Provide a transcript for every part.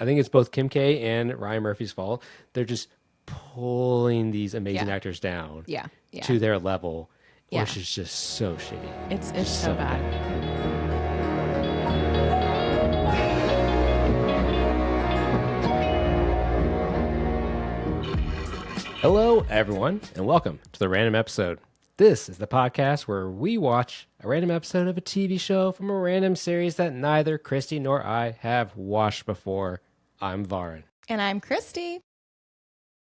I think it's both Kim K and Ryan Murphy's fault. They're just pulling these amazing Yeah. actors down Yeah. Yeah. to their level, Yeah. which is just so shitty. It's Just so bad. Hello, everyone, and welcome to the Random Episode. This is the podcast where we watch a random episode of a TV show from a random series that neither Christy nor I have watched before. I'm Varun. And I'm Christie.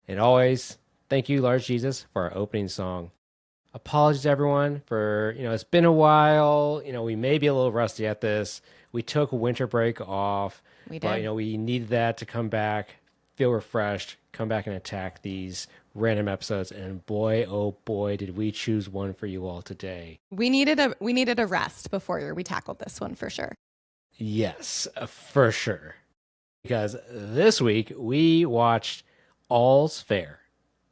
And always, thank you, Lord Jesus, for our opening song. Apologies, everyone, for, it's been a while. We may be a little rusty at this. We took winter break off. We But, did. we needed that to come back, feel refreshed, come back and attack these random episodes. And boy, oh boy, did we choose one for you all today. We needed a rest before we tackled this one for sure. Yes, for sure. Because this week we watched All's Fair,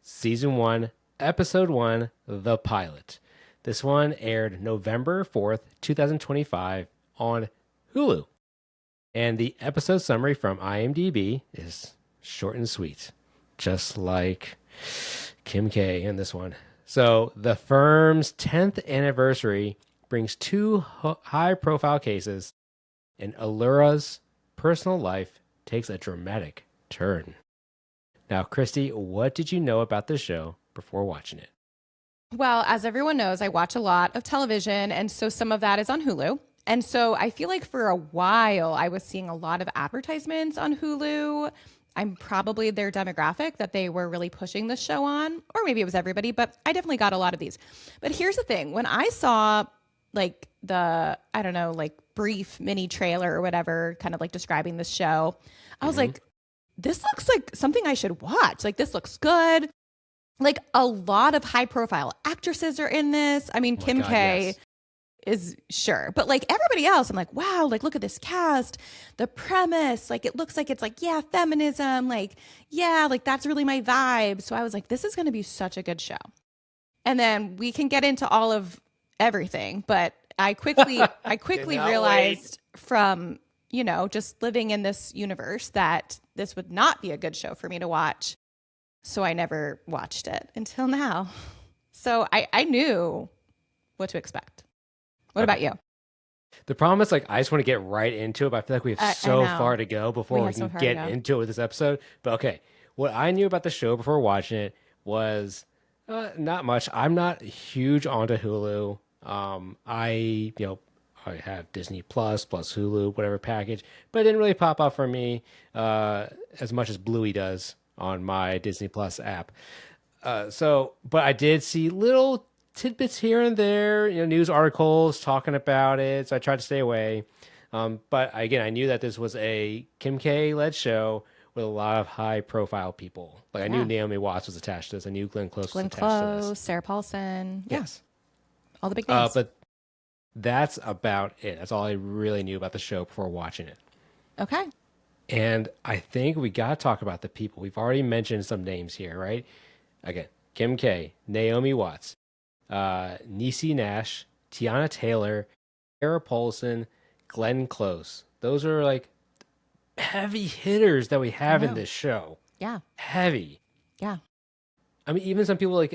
Season 1, Episode 1, The Pilot. This one aired November 4th, 2025 on Hulu. And the episode summary from IMDb is short and sweet, just like Kim K in this one. So the firm's 10th anniversary brings two high-profile cases, and Allura's personal life takes a dramatic turn. Now, Christy, what did you know about this show before watching it? Well, as everyone knows, I watch a lot of television, and so some of that is on Hulu. And so I feel like for a while I was seeing a lot of advertisements on Hulu. I'm probably their demographic that they were really pushing the show on, or maybe it was everybody, but I definitely got a lot of these. But here's the thing. When I saw like the, I don't know, like brief mini trailer or whatever, kind of like describing the show, I was like, this looks like something I should watch. Like, this looks good. Like, a lot of high profile actresses are in this. I mean, Kim K Yes. is sure, but like everybody else, I'm like, wow, like look at this cast, the premise, like it looks like it's like, yeah, feminism, like, yeah, like that's really my vibe. So I was like, this is going to be such a good show. And then we can get into all of everything, but I quickly Cannot realized from, just living in this universe that this would not be a good show for me to watch. So I never watched it until now. So I knew what to expect. What about you? The problem is, like, I just want to get right into it, but I feel like we have I so know. far to go before We we have so can far to get go. into it with this episode. But okay, what I knew about the show before watching it was not much. I'm not huge onto Hulu. I have Disney Plus Hulu, whatever package, but it didn't really pop up for me as much as Bluey does on my Disney Plus app. But I did see little tidbits here and there, news articles talking about it. So I tried to stay away. But again, I knew that this was a Kim K led show with a lot of high profile people. Like I knew Yeah. Naomi Watts was attached to this. I knew Glenn Close was Glenn attached to Close, this. Sarah Paulson. Yeah. Yes. All the big names. But that's about it. That's all I really knew about the show before watching it. Okay. And I think we got to talk about the people. We've already mentioned some names here, right? Again, Kim K, Naomi Watts, Niecy Nash, Tiana Taylor, Sarah Paulson, Glenn Close. Those are like heavy hitters that we have in this show. Yeah. Heavy. Yeah. I mean, even some people like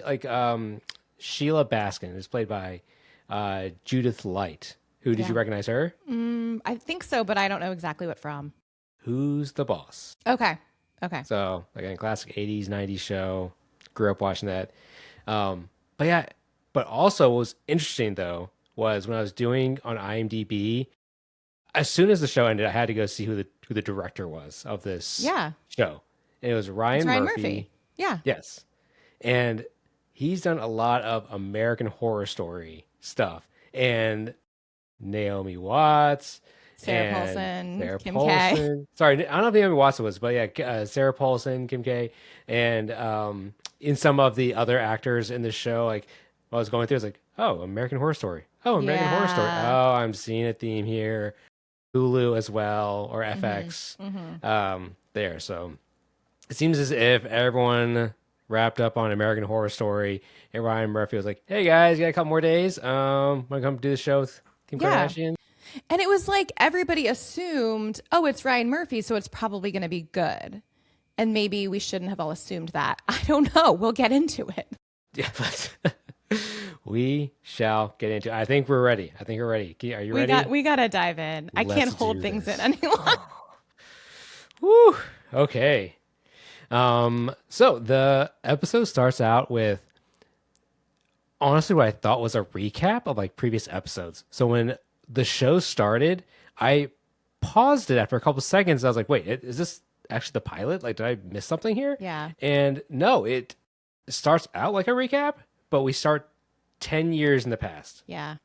Sheila Baskin, who's played by Judith Light. Who did you recognize her? I think so, but I don't know exactly what from. Who's the Boss? Okay. Okay. So again, classic 80s, 90s show. Grew up watching that. But yeah, but also what was interesting though was when I was doing on IMDb, as soon as the show ended, I had to go see who the director was of this show. And it was Ryan It's Ryan Murphy. Murphy. Yeah. Yes. And he's done a lot of American Horror Story stuff. And Naomi Watts, Sarah Paulson, Kim K. Sorry, I don't know if Naomi Watts was, but yeah, Sarah Paulson, Kim K, and in some of the other actors in the show, like while I was going through, I was like, oh, American Horror Story. Oh, American Horror Story. Yeah. Oh, I'm seeing a theme here. Hulu as well, or FX there. So it seems as if everyone wrapped up on American Horror Story, and Ryan Murphy was like, hey guys, you got a couple more days? Want to come do the show with Kim Yeah. Kardashian? And it was like everybody assumed, oh, it's Ryan Murphy, so it's probably going to be good. And maybe we shouldn't have all assumed that. I don't know. We'll get into it. Yeah, but we shall get into it. I think we're ready. Are you ready? We got to dive in. I can't Let's hold do things this. in any longer. Woo. Okay. So the episode starts out with honestly what I thought was a recap of like previous episodes. So when the show started, I paused it after a couple seconds. I was like, wait, is this actually the pilot? Like, did I miss something here? Yeah. And no, it starts out like a recap, but we start 10 years in the past. Yeah.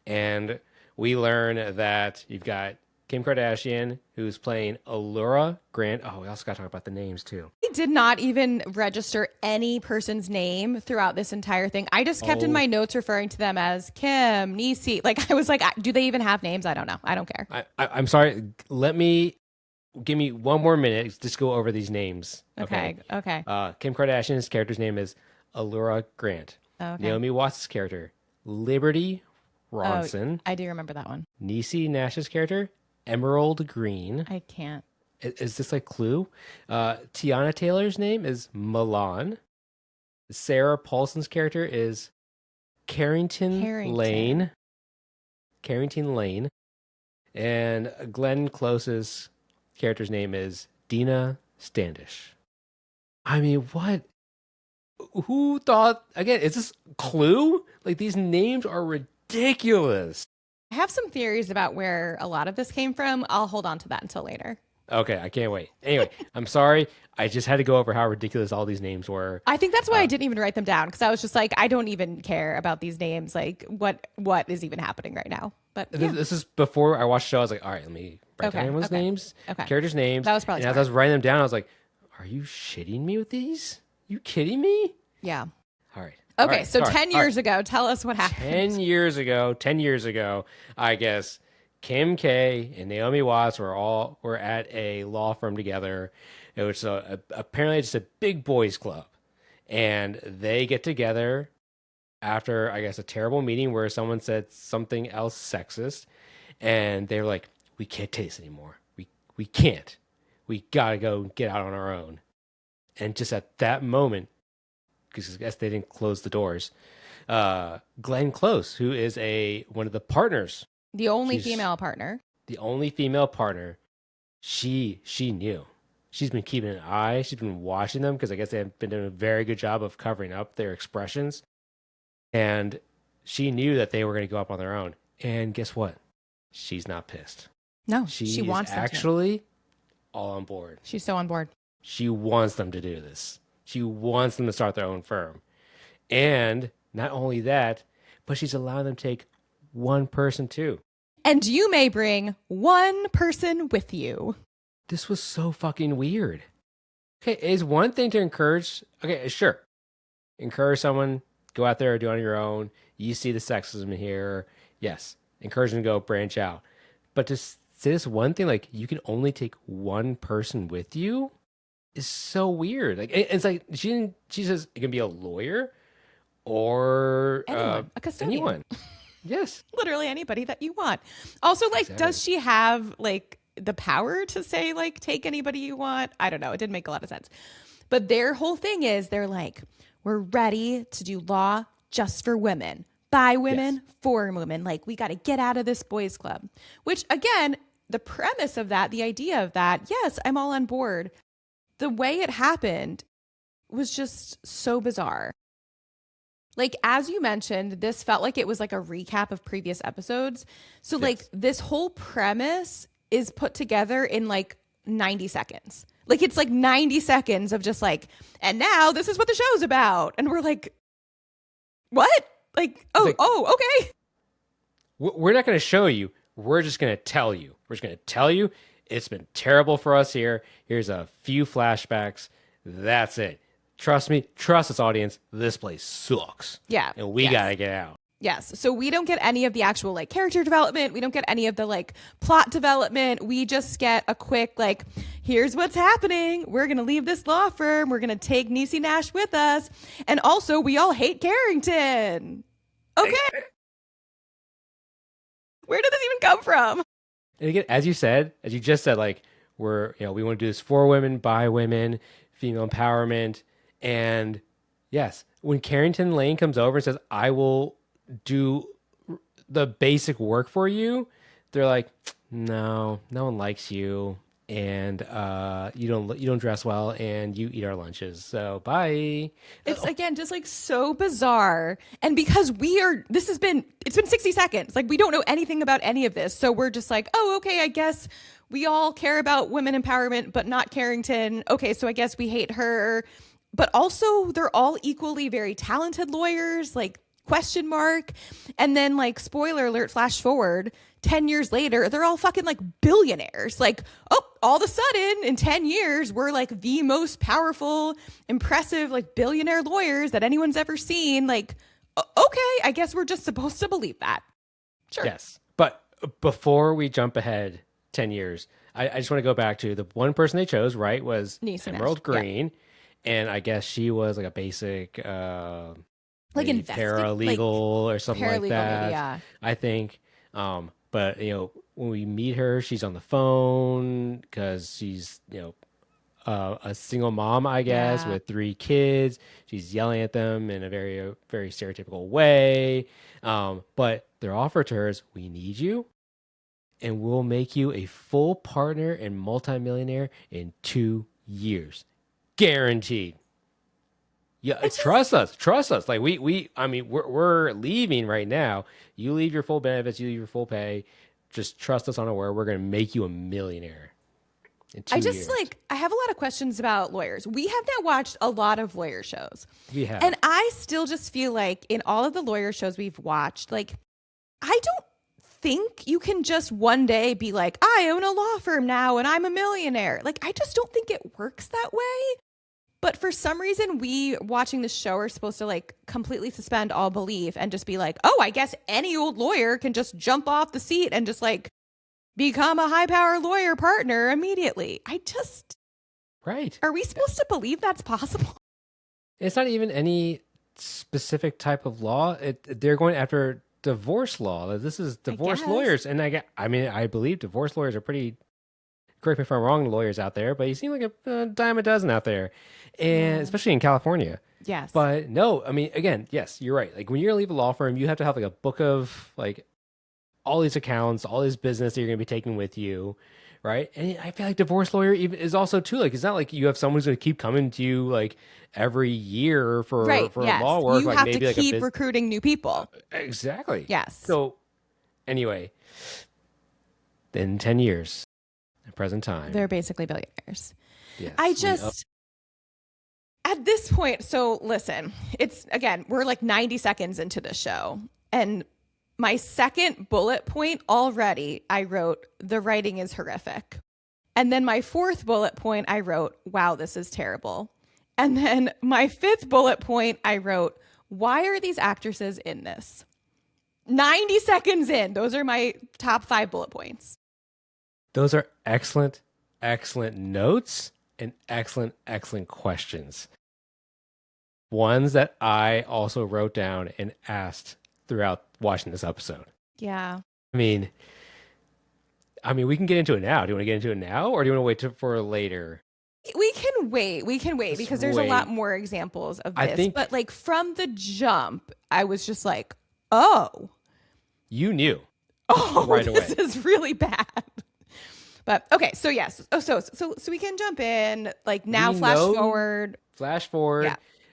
And we learn that you've got Kim Kardashian, who's playing Allura Grant. Oh, we also got to talk about the names too. I did not even register any person's name throughout this entire thing. I just kept in my notes referring to them as Kim, Niecy. Like, I was like, do they even have names? I don't know. I don't care. I'm sorry. Give me one more minute. Just go over these names. Okay. Kim Kardashian's character's name is Allura Grant. Okay. Naomi Watts' character, Liberty Ronson. I do remember that one. Niecy Nash's character, Emerald Green. I can't. Is this like Clue? Tiana Taylor's name is Milan. Sarah Paulson's character is Carrington Lane. Carrington Lane. And Glenn Close's character's name is Dina Standish. I mean, what? Who thought, again, is this Clue? Like, these names are ridiculous. I have some theories about where a lot of this came from. I'll hold on to that until later. Okay, I can't wait. Anyway, I'm sorry. I just had to go over how ridiculous all these names were. I think that's why I didn't even write them down, because I was just like, I don't even care about these names. Like, what is even happening right now? But yeah. This is before I watched the show. I was like, all right, let me write down everyone's names, characters' names. That was probably and as I was writing them down, I was like, are you shitting me with these? You kidding me? Yeah. All right. Okay, so 10 years ago, tell us what happened. 10 years ago, I guess Kim K and Naomi Watts were at a law firm together. It was apparently just a big boys club, and they get together after, I guess, a terrible meeting where someone said something else sexist, and they were like, "We can't take this anymore. We can't. We gotta go get out on our own." And just at that moment, because I guess they didn't close the doors, Glenn Close, who is one of the partners, the only female partner, she knew. She's been keeping an eye. She's been watching them because I guess they have been doing a very good job of covering up their expressions. And she knew that they were going to go up on their own. And guess what? She's not pissed. No, she wants them actually all on board. She's so on board. She wants them to do this. She wants them to start their own firm. And not only that, but she's allowing them to take one person too. And you may bring one person with you. This was so fucking weird. Okay, it's one thing to encourage. Okay, sure. Encourage someone, go out there, do it on your own. You see the sexism here. Yes. Encourage them to go branch out. But to say this one thing, like you can only take one person with you, is so weird. Like it's like she says it can be a lawyer or anyone, a custodian. Anyone. Yes. Literally anybody that you want. Also, like, does she have like the power to say like take anybody you want? I don't know. It didn't make a lot of sense. But their whole thing is they're like, we're ready to do law just for women, by women, for women. Like, we got to get out of this boys club, which again, the premise of that, the idea of that, yes, I'm all on board. The way it happened was just so bizarre. Like, as you mentioned, this felt like it was like a recap of previous episodes. So like this whole premise is put together in like 90 seconds. Like it's like 90 seconds of just like, and now this is what the show's about. And we're like, what? Like, okay. We're not going to show you. We're just going to tell you. We're just going to tell you it's been terrible for us here. Here's a few flashbacks. That's it. Trust me. Trust us, audience. This place sucks. Yeah. And we got to get out. Yes. So we don't get any of the actual like character development. We don't get any of the like plot development. We just get a quick like, here's what's happening. We're going to leave this law firm. We're going to take Niecy Nash with us. And also we all hate Carrington. Okay. Where did this even come from? And again, as you just said, like we want to do this for women, by women, female empowerment. And yes, when Carrington Lane comes over and says, I will do the basic work for you, they're like, no, no one likes you. And you don't dress well, and you eat our lunches. So bye. It's again just like so bizarre. And because it's been 60 seconds. Like we don't know anything about any of this. So we're just like, oh, okay, I guess we all care about women empowerment, but not Carrington. Okay, so I guess we hate her. But also they're all equally very talented lawyers, like question mark. And then like spoiler alert, flash forward 10 years later, they're all fucking like billionaires. Like, oh, all of a sudden in 10 years, we're like the most powerful, impressive, like billionaire lawyers that anyone's ever seen. Like, okay, I guess we're just supposed to believe that. Sure. Yes. But before we jump ahead 10 years, I just want to go back to the one person they chose, right, was Neeson Emerald Green. Yeah. And I guess she was like a basic like paralegal or something like that. Maybe, yeah. I think. But when we meet her, she's on the phone because she's a single mom, I guess, with 3 kids. She's yelling at them in a very very stereotypical way. But their offer to her is, we need you, and we'll make you a full partner and multimillionaire in 2 years, guaranteed. Yeah, trust us. Like we're leaving right now. You leave your full benefits, you leave your full pay. Just trust us on a word. We're going to make you a millionaire in 2 years. I have a lot of questions about lawyers. We have now watched a lot of lawyer shows. We have. And I still just feel like in all of the lawyer shows we've watched, like, I don't think you can just one day be like, I own a law firm now and I'm a millionaire. Like, I just don't think it works that way. But for some reason, we watching the show are supposed to like completely suspend all belief and just be like, oh, I guess any old lawyer can just jump off the seat and just like become a high power lawyer partner immediately. Right. Are we supposed to believe that's possible? It's not even any specific type of law. They're going after divorce law. This is divorce lawyers. And I believe divorce lawyers are pretty, correct me if I'm wrong, lawyers out there, but you seem like a dime a dozen out there, and especially in California. Yes. But no, I mean, again, yes, you're right. Like when you're going to leave a law firm, you have to have like a book of like all these accounts, all this business that you're going to be taking with you, right? And I feel like divorce lawyer even is also too, like, it's not like you have someone who's going to keep coming to you like every year for law work. You like have maybe to like keep recruiting new people. Exactly. Yes. So anyway, in 10 years, at present time, they're basically billionaires. Yes, At this point, so listen, we're like 90 seconds into the show, and my second bullet point already, I wrote, the writing is horrific. And then my fourth bullet point, I wrote, wow, this is terrible. And then my fifth bullet point, I wrote, why are these actresses in this? 90 seconds in, those are my top 5 bullet points. Those are excellent notes and excellent questions. Ones that I also wrote down and asked throughout watching this episode. Yeah. I mean, we can get into it now. Do you want to get into it now, or do you want to wait for later? We can wait because there's a lot more examples of this. But like from the jump, I was just like, oh. You knew. Oh, right away. This is really bad. But okay, so yes. Oh, so we can jump in like now. Flash forward.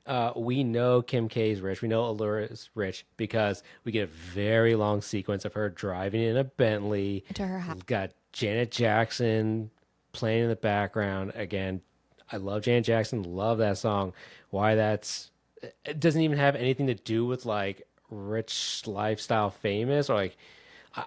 Yeah. We know Kim K is rich. We know Allura is rich because we get a very long sequence of her driving in a Bentley to her house. We've got Janet Jackson playing in the background. Again, I love Janet Jackson. Love that song. It doesn't even have anything to do with like rich lifestyle famous or like,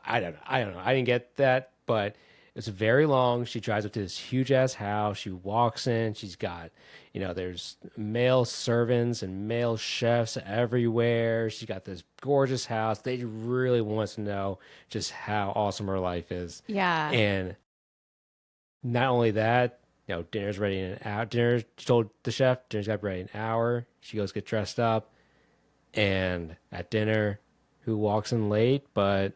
I don't know. I didn't get that, but it's very long. She drives up to this huge ass house. She walks in. She's got, there's male servants and male chefs everywhere. She's got this gorgeous house. They really wants to know just how awesome her life is. Yeah. And not only that, dinner's ready in an hour. She told the chef, dinner's got ready in an hour. She goes get dressed up. And at dinner, who walks in late, but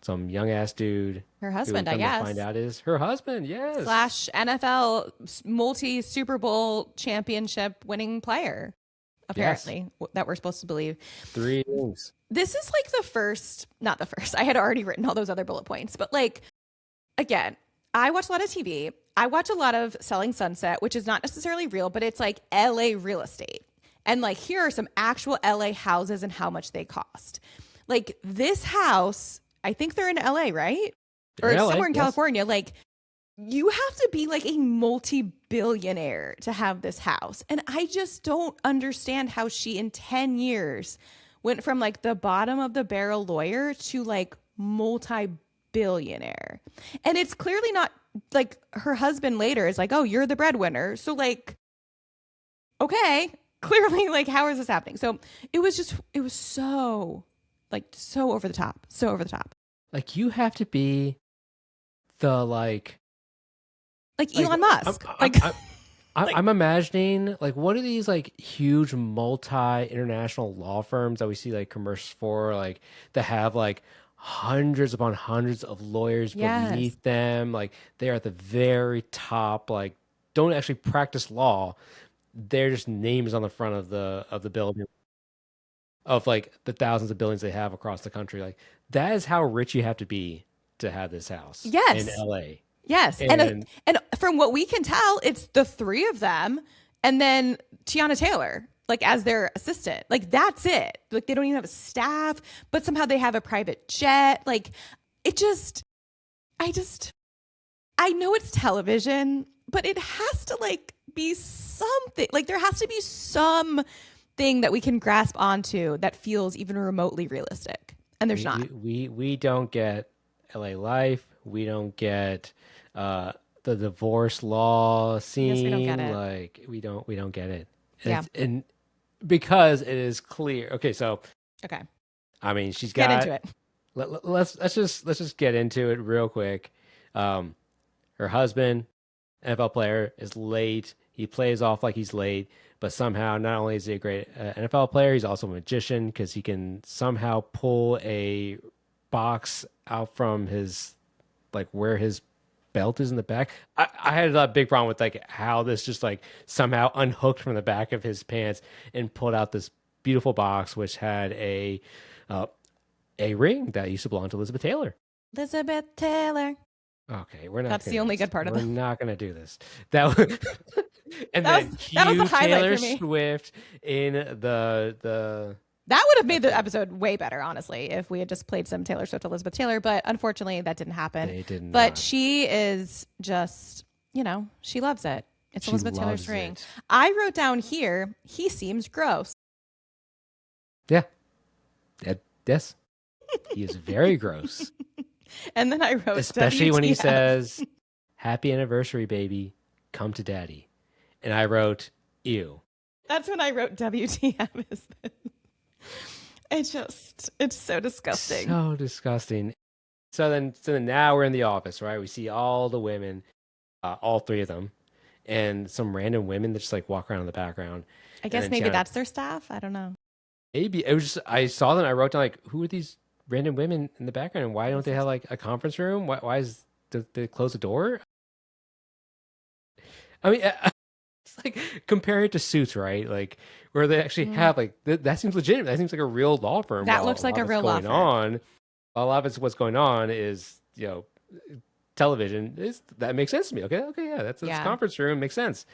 some young ass dude. Her Who husband, we I come to find guess. out is her husband. Yes. Slash NFL multi Super Bowl championship winning player, Yes. apparently, that we're supposed to believe. 3 rings. This is like the first, not the first. I had already written all those other bullet points, but like, again, I watch a lot of TV. I watch a lot of Selling Sunset, which is not necessarily real, but it's like LA real estate. And like, here are some actual LA houses and how much they cost. Like, this house, I think they're in LA, right? Or In LA, somewhere in yes. California. Like, you have to be like a multi-billionaire to have this house. And I just don't understand how she in 10 years went from like the bottom of the barrel lawyer to like multi-billionaire. And it's clearly not like her husband later is like, oh, you're the breadwinner. So like, okay, clearly like, how is this happening? So it was so like, so over the top, so over the top. Like, you have to be the like Elon Musk. I'm imagining like, what are these like huge multi-international law firms that we see like commercials for, like that have like hundreds upon hundreds of lawyers beneath them, like they're at the very top, like don't actually practice law, they're just names on the front of the building of like the thousands of buildings they have across the country. Like, that is how rich you have to be to have this house in LA. Yes. And from what we can tell, it's the three of them and then Tiana Taylor, like as their assistant. Like, that's it. Like, they don't even have a staff, but somehow they have a private jet. Like, I know it's television, but it has to like be something. Like, there has to be some thing that we can grasp onto that feels even remotely realistic. And there's not. We don't get LA Life. We don't get the divorce law scene. Yes, we don't get it. Like, we don't get it. Yeah. And because it is clear. Okay, so okay. I mean, she's Get got into it. Let's just get into it real quick. Her husband, NFL player, is late. He plays off like he's late, but somehow not only is he a great NFL player, he's also a magician because he can somehow pull a box out from his, like where his belt is in the back. I had a big problem with like how this just like somehow unhooked from the back of his pants and pulled out this beautiful box which had a ring that used to belong to Elizabeth Taylor. Elizabeth Taylor. Okay, we're not. That's the only good part of it. We're not gonna do this. That and then that was the highlight Taylor for me. Swift in the. That would have made the episode way better, honestly, if we had just played some Taylor Swift, Elizabeth Taylor. But unfortunately, that didn't happen. They did not. But she is just, she loves it. It's She Elizabeth Taylor's loves ring. it. I wrote down here, he seems gross. Yeah. Yes. He is very gross. And then I wrote, Especially when he WTF. says, "Happy anniversary, baby. Come to daddy." And I wrote, "Ew." That's when I wrote WTF is this. It's so disgusting. So disgusting. So then now we're in the office, right? We see all the women, all three of them, and some random women that just like walk around in the background. I guess then maybe Tiana- that's their staff. I don't know. Maybe it was just, I saw them. I wrote down like, who are these random women in the background? And why don't they have like a conference room? Why did they close the door? I mean, it's like compare it to Suits, right? Like where they actually have like that seems legitimate. That seems like a real law firm. That looks like a real law firm. A lot of it's what's going on is television. That makes sense to me. Okay, yeah, that's a conference room, makes sense.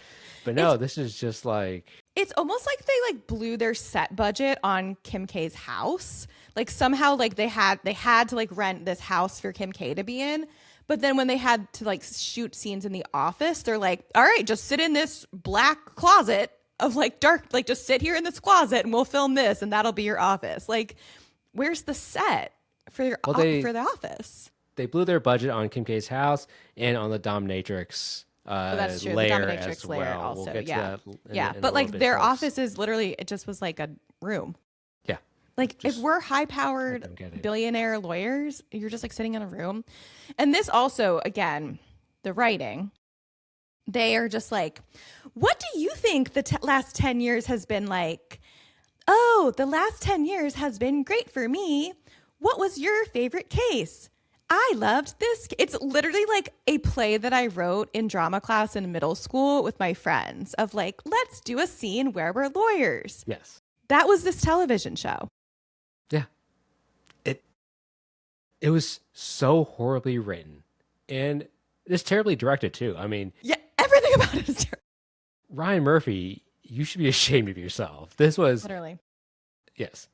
But no, this is just like, it's almost like they like blew their set budget on Kim K's house. Like somehow like they had to like rent this house for Kim K to be in. But then when they had to like shoot scenes in the office, they're like, all right, just sit in this black closet of like dark, like just sit here in this closet and we'll film this and that'll be your office. Like, where's the set for the office? They blew their budget on Kim K's house and on the dominatrix that's true. layer The dominatrix as layer well. also, We'll get to that in but a like little bit, their folks. office is literally, it just was like a room. Yeah. Like Just- if we're I don't high-powered get it. billionaire lawyers, you're just like sitting in a room. And this also, again, the writing, they are just like, what do you think the last 10 years has been like? Oh, the last 10 years has been great for me. What was your favorite case? I loved this. It's literally like a play that I wrote in drama class in middle school with my friends of like, let's do a scene where we're lawyers. Yes. That was this television show. Yeah. It it was so horribly written and it's terribly directed too. I mean, Yeah, everything about it is terrible. Ryan Murphy, you should be ashamed of yourself. This was Literally. yes.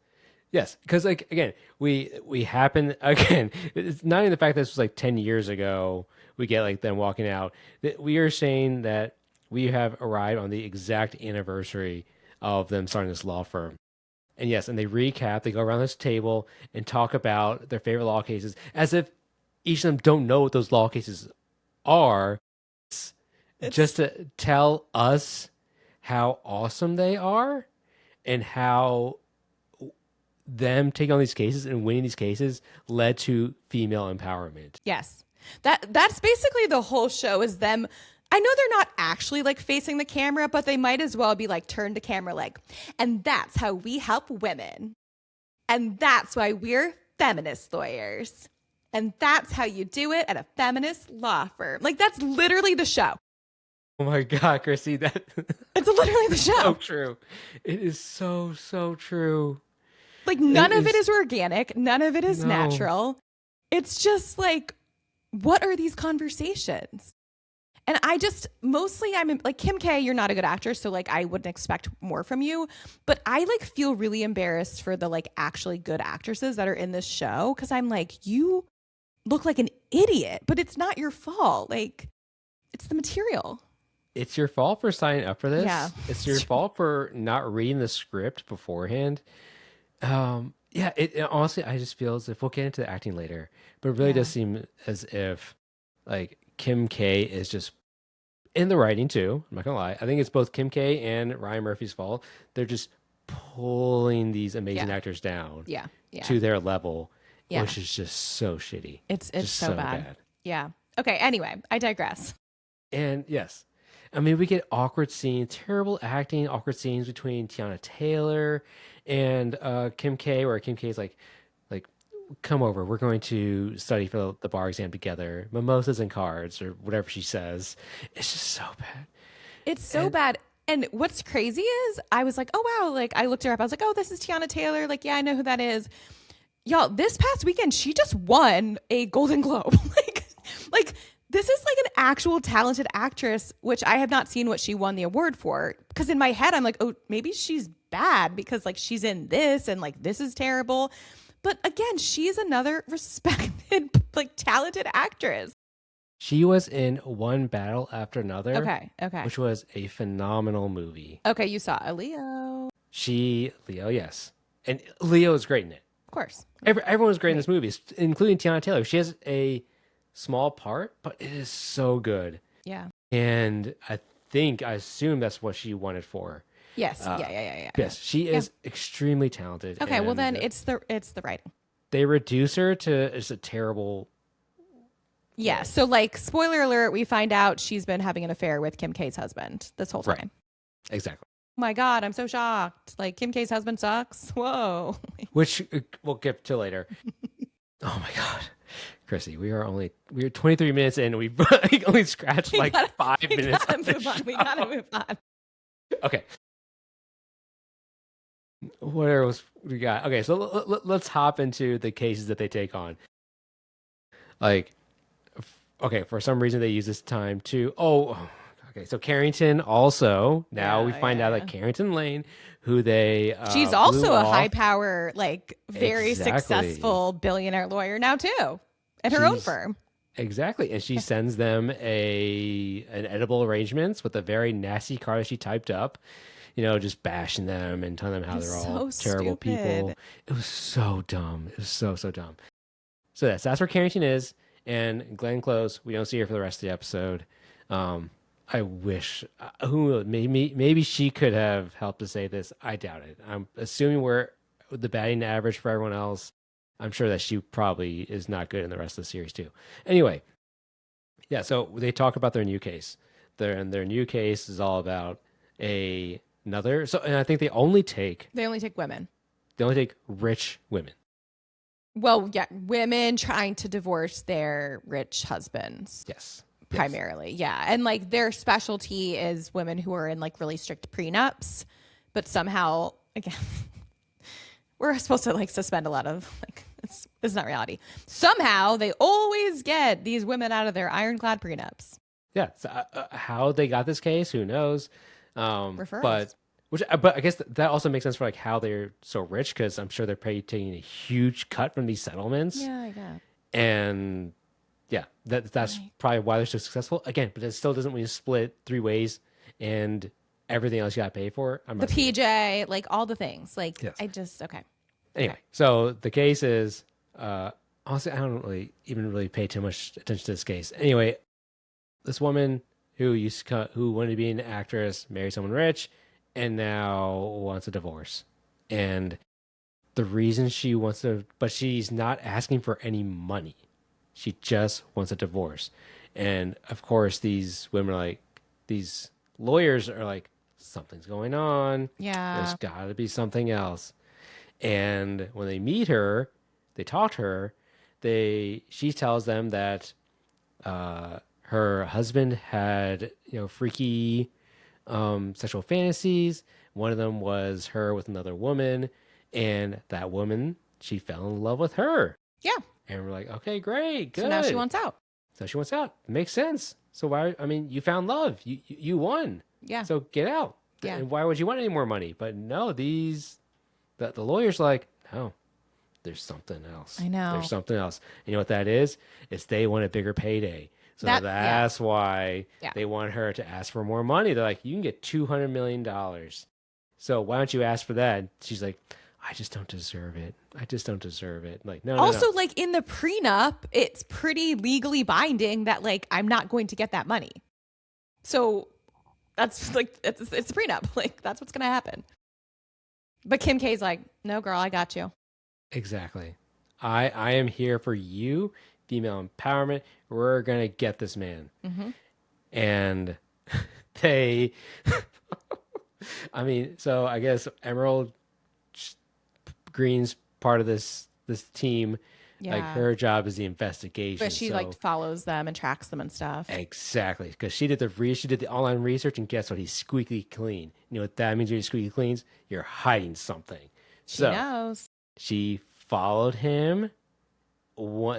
Yes, because like again, we happen again. It's not even the fact that this was like 10 years ago. We get like them walking out. That we are saying that we have arrived on the exact anniversary of them starting this law firm. And yes, and they recap. They go around this table and talk about their favorite law cases, as if each of them don't know what those law cases are, just It's to tell us how awesome they are and how them taking on these cases and winning these cases led to female empowerment. yes. That's basically the whole show is them. I know they're not actually like facing the camera, but they might as well be like turned to camera like, and that's how we help women. And that's why we're feminist lawyers. And that's how you do it at a feminist law firm. Like that's literally the show. Oh my God, Chrissy, that It's literally the so show. true. It is so, so true. Like none It of it is is organic, none of it is no. natural. It's just like, what are these conversations? And I just mostly I'm like Kim K, you're not a good actor, so like I wouldn't expect more from you. But I like feel really embarrassed for the like actually good actresses that are in this show because I'm like, you look like an idiot, but it's not your fault. Like it's the material. It's your fault for signing up for this. Yeah. It's your fault for not reading the script beforehand. Yeah, honestly, I just feel as if we'll get into the acting later, but it really Yeah. does seem as if like Kim K is just in the writing too. I'm not gonna lie. I think it's both Kim K and Ryan Murphy's fault. They're just pulling these amazing Yeah. actors down Yeah. Yeah. to their level, Yeah. which is just so shitty. It's Just so bad. Yeah. Okay, anyway, I digress. And yes, I mean, we get awkward scenes, terrible acting, awkward scenes between Tiana Taylor and Kim K, where Kim K is like, come over, we're going to study for the bar exam together, mimosas and cards, or whatever she says. It's just so bad. It's so And bad. And what's crazy is I was like, oh wow, like I looked her up. I was like, oh, this is Tiana Taylor. Like, yeah, I know who that is. Y'all, this past weekend, she just won a Golden Globe. like this is like an actual talented actress, which I have not seen what she won the award for. Because in my head, I'm like, oh, maybe she's bad because like she's in this and like this is terrible. But again, she's another respected, like talented actress. she was in One Battle After Another, Okay, okay. which was a phenomenal movie. Okay, you saw a Leo. Leo, yes. And Leo is great in it. Of course. Everyone was great in Me. this movie, including Tiana Taylor. She has a small part, but it is so good. Yeah. And I assume that's what she wanted for. Yes. Uh, Yeah. yes, she Yeah. is extremely talented. Okay, well then And it's the writing. they reduce her to just a terrible. Yeah. So like spoiler alert, we find out she's been having an affair with Kim K's husband this whole time. Right. Exactly. Oh my God, I'm so shocked. Like Kim K's husband sucks. Whoa. Which we'll get to later. Oh my God. Chrissy, we're 23 minutes in. We've only scratched like 5 minutes. Gotta of the move on. We show. gotta move on. Okay. What else we got? Okay, so let's hop into the cases that they take on. Like, okay, for some reason they use this time to. Okay, so Carrington also. Now we find out that Carrington Lane, who they She's blew also a off- high power, like very Exactly. successful billionaire lawyer now too, at her own She's- firm. Exactly, and she sends them an edible arrangements with a very nasty card that she typed up. Just bashing them and telling them how they're all So terrible people. stupid. It was so dumb. It was so dumb. So that's where Carrington is, and Glenn Close. We don't see her for the rest of the episode. I wish who maybe she could have helped to say this. I doubt it. I'm assuming we're the batting average for everyone else. I'm sure that she probably is not good in the rest of the series too. Anyway, yeah. So they talk about their new case. Their new case is all about another. So, and I think they only take They only take women. rich women. Well, yeah, women trying to divorce their rich husbands. Yes. Primarily, yeah. And like their specialty is women who are in like really strict prenups, but somehow, again, we're supposed to like suspend a lot of like it's not reality. Somehow they always get these women out of their ironclad prenups. Yeah. So, how they got this case, who knows? Referrals. But but I guess that also makes sense for like how they're so rich because I'm sure they're probably taking a huge cut from these settlements, Yeah, I got. and yeah, that's Right. probably why they're so successful. Again, but it still doesn't when you split three ways and everything else you got to pay for. I'm The not seeing it. PJ, like all the things. Like Yes. I just okay. Okay. Anyway, so the case is honestly I don't really even really pay too much attention to this case. Anyway, this woman who wanted to be an actress married someone rich and now wants a divorce. And the reason she wants to, but she's not asking for any money. She just wants a divorce. And of course, these women are like, these lawyers are like, something's going on. There's Yeah. got to be something else. And when they meet her, they talk to her. She tells them that her husband had freaky sexual fantasies. One of them was her with another woman, and that woman she fell in love with her. Yeah. And we're like, okay, great, So now she good. wants out. So she wants out. Makes sense. So why? I mean, you found love. You won. Yeah. So get out. Yeah. And why would you want any more money? But no, the lawyer's like, no, there's something else. I know. There's something else. And you know what that is? It's they want a bigger payday. So that's why Yeah. they want her to ask for more money. They're like, you can get $200 million. So why don't you ask for that? She's like, I just don't deserve it. I just don't deserve it. Like, no, Also, no. like in the prenup, it's pretty legally binding that like I'm not going to get that money. So that's like it's a prenup. Like that's what's gonna happen. But Kim K's like, no, girl, I got you. Exactly. I am here for you, female empowerment. We're gonna get this man. Mm-hmm. And they, I mean, so I guess Emerald Green's part of this team. Yeah. Like her job is the investigation. But she like follows them and tracks them and stuff. Exactly, because she did the online research, and guess what? He's squeaky clean. You know what that means? When you're squeaky clean, you're hiding something. She knows. She followed him.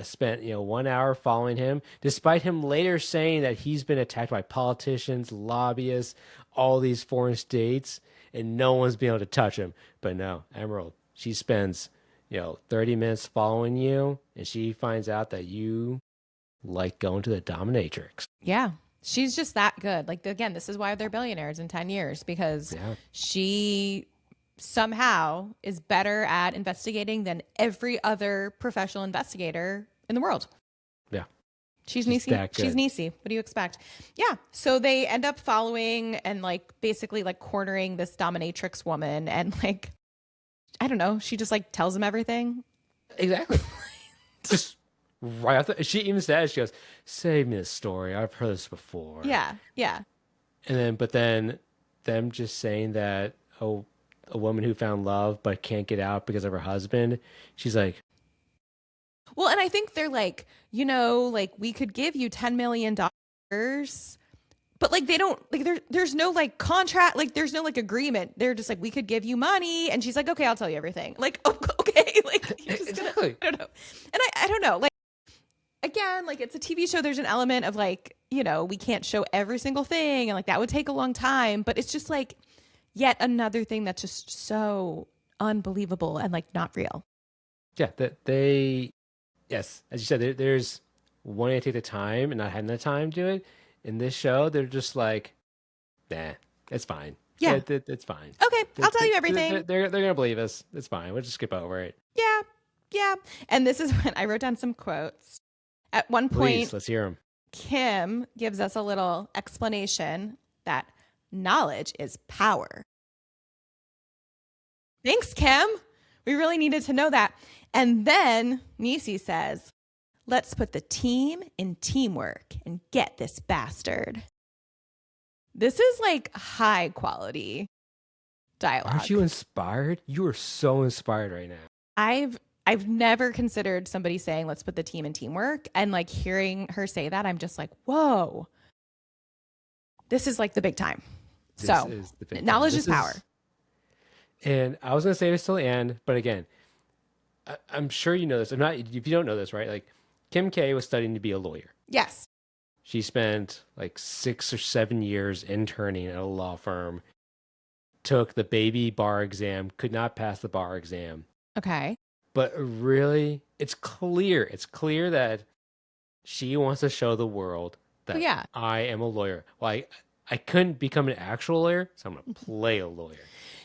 Spent 1 hour following him, despite him later saying that he's been attacked by politicians, lobbyists, all these foreign states, and no one's been able to touch him. But no, Emerald, she spends 30 minutes following you, and she finds out that you like going to the dominatrix. Yeah. She's just that good. Like again, this is why they're billionaires in 10 years because she somehow is better at investigating than every other professional investigator in the world. Yeah. She's Niecy. She's Niecy. What do you expect? Yeah. So they end up following and like basically like cornering this dominatrix woman and like, I don't know. She just like tells him everything. Exactly. Just right after she even says, she goes, save me this story. I've heard this before. Yeah. Yeah. And then them just saying that, oh, a woman who found love but can't get out because of her husband. She's like, well, and I think they're like, like we could give you $10 million, but like they don't like there's no like contract, like there's no like agreement. They're just like, we could give you money, and she's like, okay, I'll tell you everything. Like, okay, like you're just exactly. I don't know, and I don't know, like again, like it's a TV show. There's an element of like we can't show every single thing, and like that would take a long time. But it's just like yet another thing that's just so unbelievable and like not real. Yeah, yes, as you said, there's wanting to take the time and not having the time to do it. In this show, they're just like, nah, it's fine. Yeah, it's fine. Okay, I'll tell you everything. They're gonna believe us. It's fine. We'll just skip over it. Yeah. And this is when I wrote down some quotes. At one point, Please, let's hear them. Kim gives us a little explanation that knowledge is power. Thanks, Kim. We really needed to know that. And then Niecy says, let's put the team in teamwork and get this bastard. This is like high quality dialogue. Aren't you inspired? You are so inspired right now. I I've never considered somebody saying, let's put the team in teamwork. And like hearing her say that, I'm just like, whoa, this is like the big time. This So is the big time. knowledge is power. And I was going to say this till the end, but again, I'm sure you know this. I'm not, if you don't know this, right? Like Kim K was studying to be a lawyer. Yes. She spent like 6 or 7 years interning at a law firm, took the baby bar exam, could not pass the bar exam. Okay. But really, it's clear that she wants to show the world that yeah. I am a lawyer. Well, I couldn't become an actual lawyer, so I'm going to play a lawyer.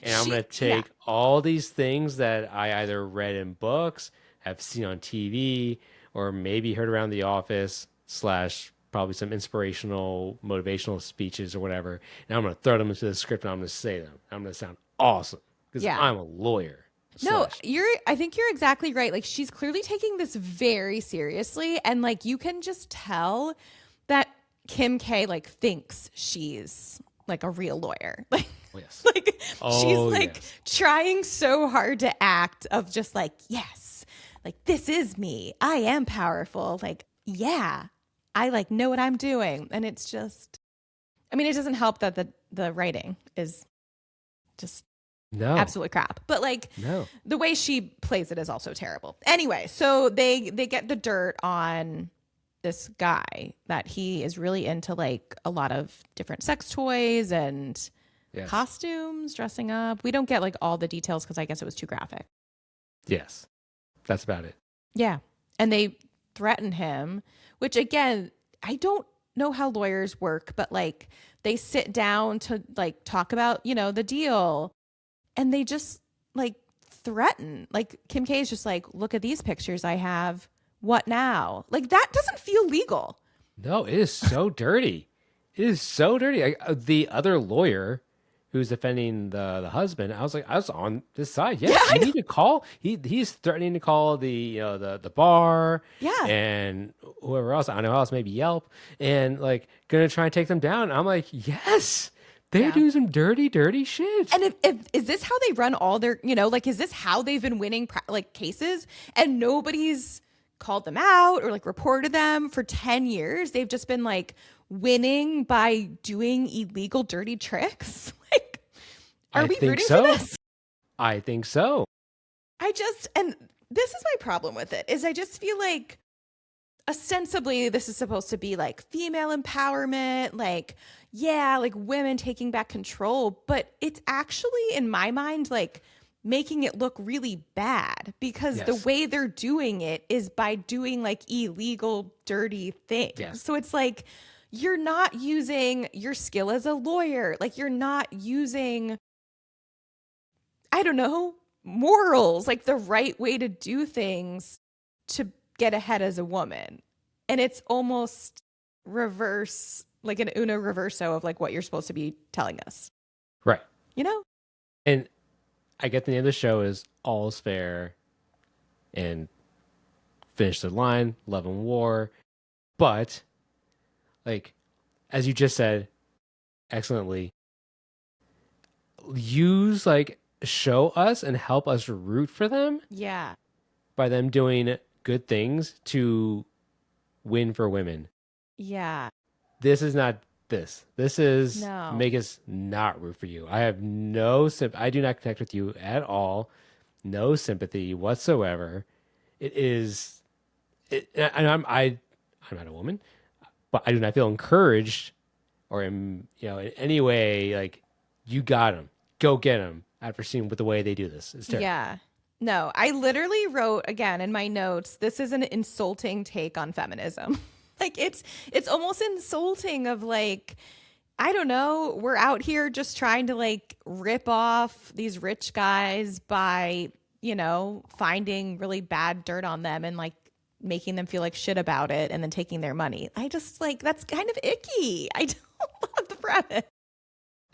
And I'm going to take all these things that I either read in books, have seen on TV, or maybe heard around the office, / probably some inspirational, motivational speeches or whatever. And I'm going to throw them into the script and I'm going to say them. I'm going to sound awesome because I'm a lawyer. No, I think you're exactly right. Like she's clearly taking this very seriously. And like you can just tell that Kim K like thinks she's like a real lawyer. Like, like she's like trying so hard to act of just like, yes, like this is me. I am powerful. Like, yeah, I like know what I'm doing. And it's just, I mean, it doesn't help that the writing is just absolute crap. But like the way she plays it is also terrible. Anyway, so they get the dirt on this guy that he is really into like a lot of different sex toys and costumes, dressing up. We don't get like all the details because I guess it was too graphic. Yes. That's about it. Yeah. And they threaten him, which again, I don't know how lawyers work, but like they sit down to like talk about, you know, the deal and they just like threaten. Like Kim K is just like, look at these pictures I have. What now? Like that doesn't feel legal. No, it is so dirty. It is so dirty. The other lawyer who's defending the husband, I was on this side. Yeah, you need to call. He's threatening to call the bar. Yeah. And whoever else, I don't know who else, maybe Yelp, and like gonna try and take them down. I'm like, yes. They're doing some dirty, dirty shit. And if is this how they run all their, you know, like, is this how they've been winning like cases and nobody's called them out or like reported them for 10 years? They've just been like winning by doing illegal, dirty tricks. Like, are we rooting for this? I think so. And this is my problem with it is I just feel like ostensibly this is supposed to be like female empowerment, like, yeah, like women taking back control, but it's actually in my mind like making it look really bad because the way they're doing it is by doing like illegal, dirty things. Yes. So it's like you're not using your skill as a lawyer, like you're not using, I don't know, morals, like the right way to do things to get ahead as a woman. And it's almost reverse, like an uno reverso of like what you're supposed to be telling us. Right. You know? And I get the name of the show is All's Fair and finish the line, love and war. But like, as you just said excellently, use like show us and help us root for them. Yeah. By them doing good things to win for women. Yeah. This is not this. This is make us not root for you. I have no I do not connect with you at all. No sympathy whatsoever. It is and I'm not a woman, but I do not feel encouraged or am, you know, in any way like you got him. Go get him after seeing with the way they do this. It's terrible. Yeah. No, I literally wrote again in my notes, this is an insulting take on feminism. Like it's almost insulting of like, I don't know, we're out here just trying to like rip off these rich guys by, you know, finding really bad dirt on them and like making them feel like shit about it and then taking their money. I just like, that's kind of icky. I don't love the premise.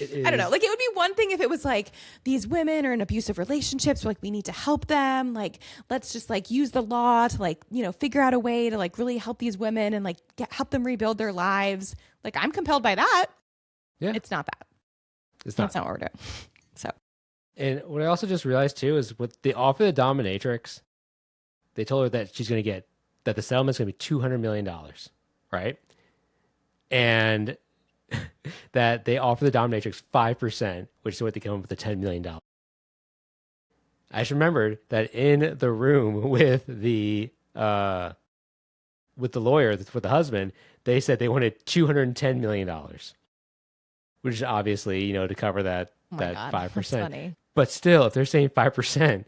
I don't know. Like, it would be one thing if it was like these women are in abusive relationships. Like, we need to help them. Like, let's just like use the law to like, you know, figure out a way to like really help these women and like help them rebuild their lives. Like, I'm compelled by that. Yeah. It's not that. That's not what we're doing. So. And what I also just realized too is with the offer of the dominatrix, they told her that she's going to get that the settlement's going to be $200 million, right? And that they offer the dominatrix 5%, which is what they come up with the $10 million. I just remembered that in the room with the lawyer, with the husband, they said they wanted $210 million, which is obviously, to cover that Oh my that God, five that's percent. funny. But still, if they're saying 5%,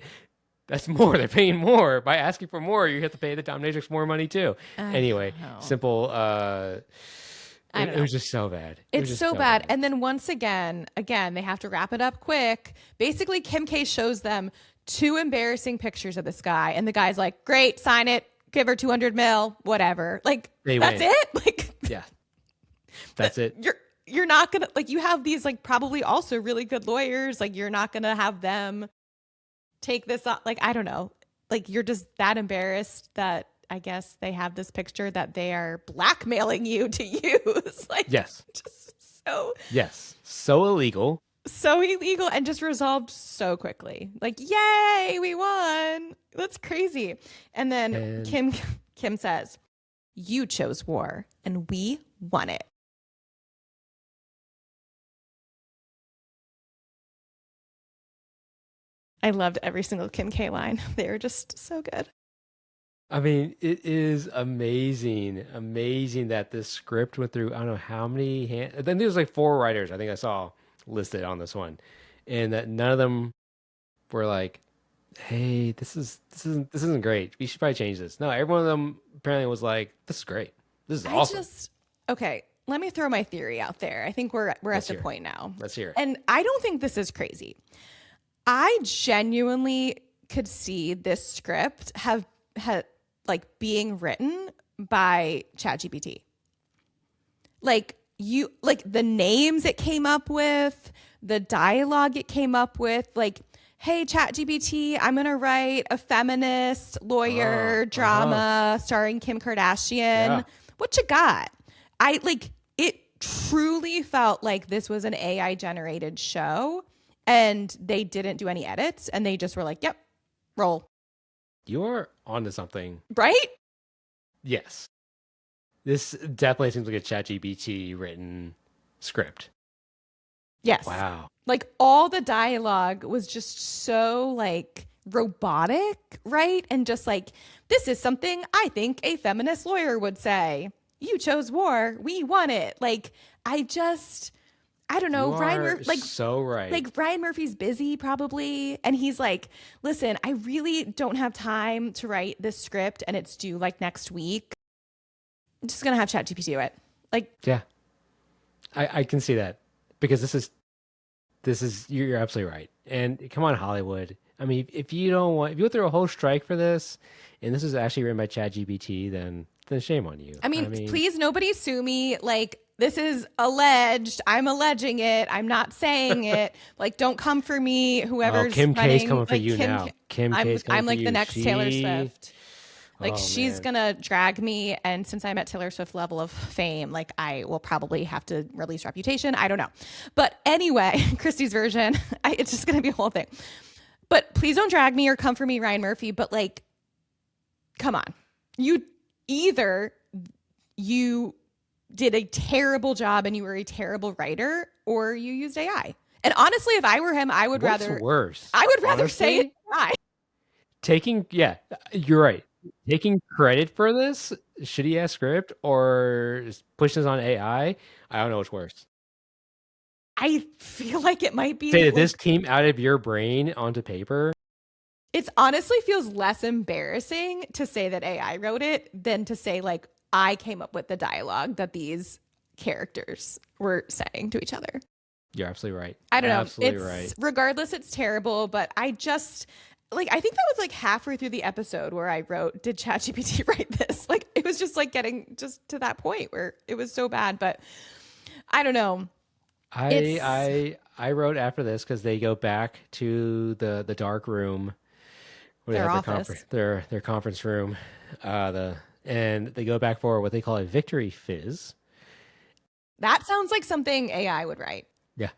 that's more. They're paying more. By asking for more, you have to pay the dominatrix more money too. I Anyway, don't know. simple. I don't It know. was just so bad. It was It's just so so bad. bad. And then once again, they have to wrap it up quick. Basically, Kim K shows them two embarrassing pictures of this guy, and the guy's like, "Great, sign it, give her 200 mil, whatever." Like They that's win. it. Like Yeah, that's it. you're not gonna like you have these like probably also really good lawyers. Like you're not gonna have them take this up. Like I don't know. Like you're just that embarrassed that I guess they have this picture that they are blackmailing you to use. Like Yes, just so yes. So illegal. so illegal and just resolved so quickly. Like, yay, we won. That's crazy. And then And Kim says, "You chose war and we won it." I loved every single Kim K line. They were just so good. I mean, it is amazing, amazing that this script went through. I don't know how many Then there's like four writers I think I saw listed on this one, and that none of them were like, "Hey, this isn't great. We should probably change this." No, every one of them apparently was like, "This is great. This is I awesome." just okay, let me throw my theory out there. I think we're at Let's the hear it. point now. Let's hear it. And I don't think this is crazy. I genuinely could see this script have had like being written by ChatGPT. Like the names it came up with, the dialogue it came up with, like, "Hey ChatGPT, I'm gonna write a feminist lawyer drama starring Kim Kardashian. Yeah. What you got?" I like it truly felt like this was an AI generated show and they didn't do any edits and they just were like, "Yep, roll." You're onto something. Right? Yes. This definitely seems like a ChatGPT written script. Yes. Wow. Like all the dialogue was just so like robotic, right? And just like, "This is something I think a feminist lawyer would say. You chose war, we won it." Like I don't know, You are so right. like Ryan Murphy's busy probably and he's like, "Listen, I really don't have time to write this script and it's due like next week. I'm just going to have ChatGPT do it." Like Yeah. I can see that because this is you're absolutely right. And come on, Hollywood. I mean, if you don't want, if you go through a whole strike for this, and this is actually written by ChatGPT, then shame on you. I mean, please nobody sue me. Like this is alleged. I'm alleging it. I'm not saying it. Like don't come for me. Whoever's Kim K's running, coming for like you now. Kim K's coming I'm for like you. the next Taylor Swift. Like Oh she's man, gonna drag me, and since I'm at Taylor Swift level of fame, like I will probably have to release Reputation. I don't know, but anyway, Christie's version, it's just gonna be a whole thing. But please don't drag me or come for me, Ryan Murphy. But like, come on, either you did a terrible job and you were a terrible writer, or you used AI. And honestly, if I were him, I would what's rather worse? say it's Honestly, AI. yeah, you're right. Taking credit for this shitty ass script or pushing this on AI, I don't know what's worse. I feel like it might be Say that this like came out of your brain onto paper. it's honestly feels less embarrassing to say that AI wrote it than to say like I came up with the dialogue that these characters were saying to each other. You're absolutely right. I don't know. Absolutely It's right. regardless, it's terrible, but I just like I think that was like halfway through the episode where I wrote, "Did ChatGPT write this?" Like it was just like getting just to that point where it was so bad, but I don't know. It's I wrote after this because they go back to the dark room where they their have office. their conference room, and they go back for what they call a victory fizz. That sounds like something AI would write. Yeah,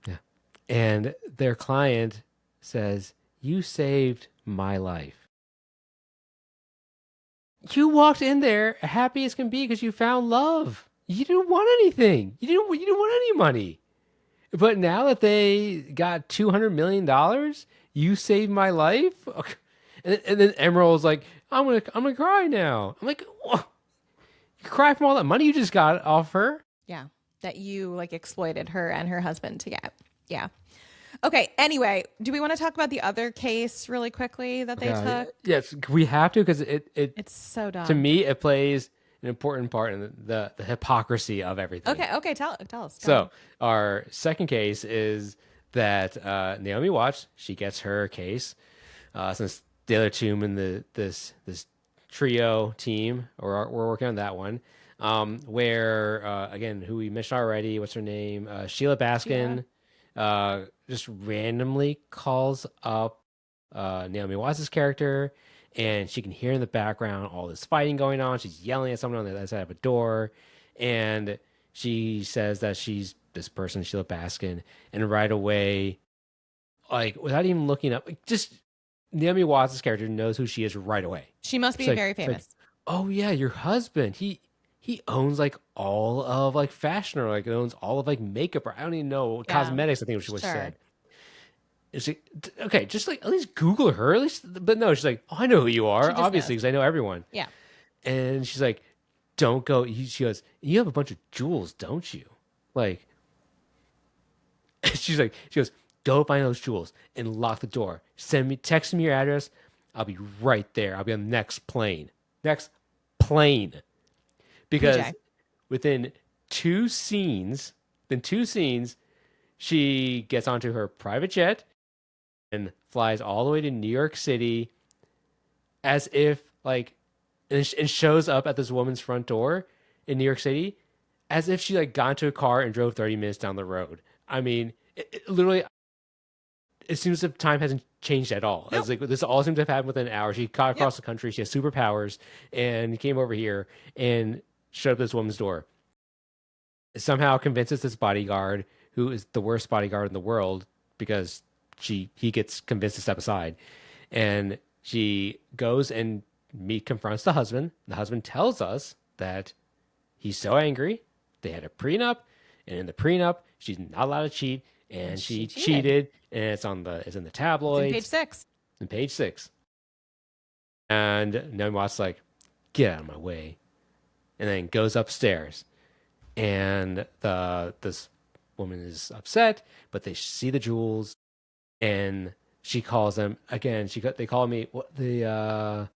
yeah. And their client says, "You saved my life." You walked in there happy as can be because you found love. You didn't want anything. You didn't want any money. But now that they got $200 million, you saved my life. Okay. And then Emerald's like, I'm gonna cry now. I'm like, "Wha- you cry from all that money you just got off her? Yeah. That you like exploited her and her husband to get. Yeah. Okay. Anyway, do we want to talk about the other case really quickly that they Okay, took? yes, we have to because it It's so to dumb. me it plays an important part in the hypocrisy of everything. Okay. Okay. Tell us. Go So ahead. our second case is that Naomi Watts, she gets her case since the other two in this trio team, or we're working on that one, where again, who we mentioned already, what's her name, Sheila Sheila. Baskin, just randomly calls up Naomi Watts' character, and she can hear in the background all this fighting going on. She's yelling at someone on the other side of a door, and she says that she's this person, Sheila Baskin, and right away, like without even looking up, like, just Naomi Watts' character knows who she is right away. She must be very It's like, famous. oh yeah, your husband. He owns like all of like fashion or like owns all of like makeup or I don't even know Yeah. cosmetics. I think was what she Sure. said. It's like okay, just like at least Google her. At least, but no, she's like, oh, I know who you are, She just knows. obviously, because I know everyone. Yeah. And she's like, don't go. She goes, you have a bunch of jewels, don't you? Like, she goes, go find those jewels and lock the door. Text me your address. I'll be right there. I'll be on the next plane. Because PJ. within two scenes, within two scenes, she gets onto her private jet and flies all the way to New York City as if like, and shows up at this woman's front door in New York City as if she like got into a car and drove 30 minutes down the road. I mean, it literally, it seems as if time hasn't changed at all. Nope. It's like this all seems to have happened within an hour. She caught Yep. across the country. She has superpowers and came over here and showed up at this woman's door. Somehow convinces this bodyguard, who is the worst bodyguard in the world, because he gets convinced to step aside, and she goes and confronts the husband. The husband tells us that he's so angry. They had a prenup, and in the prenup, she's not allowed to cheat, And and she she cheated. cheated, and it's in the It's in page tabloids, 6. in page 6. And Naomi Watts like, get out of my way, and then goes upstairs, and this woman is upset, but they see the jewels, and she calls them again. They call me what the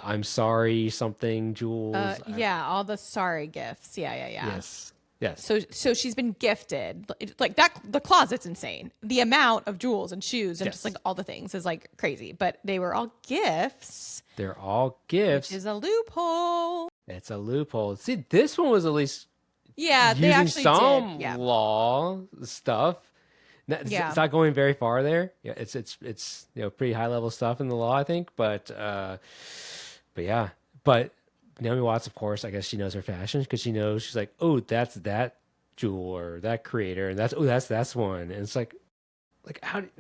I'm sorry something jewels. Yeah, all the sorry gifts. Yeah, yeah, yeah. Yes, yes, So she's been gifted like that. The closet's insane. The amount of jewels and shoes and just like yes. all the things is like crazy. But they were all gifts, They're all which gifts. is a loophole. It's a loophole. See, this one was at least Yeah, they using actually did. some Yeah, law stuff. yeah, It's not going very far there. Yeah, it's pretty high level stuff in the law, I think. But yeah, but Naomi Watts, of course, I guess she knows her fashion because she knows she's like, oh, that's that jewel or that creator, and that's one, and it's like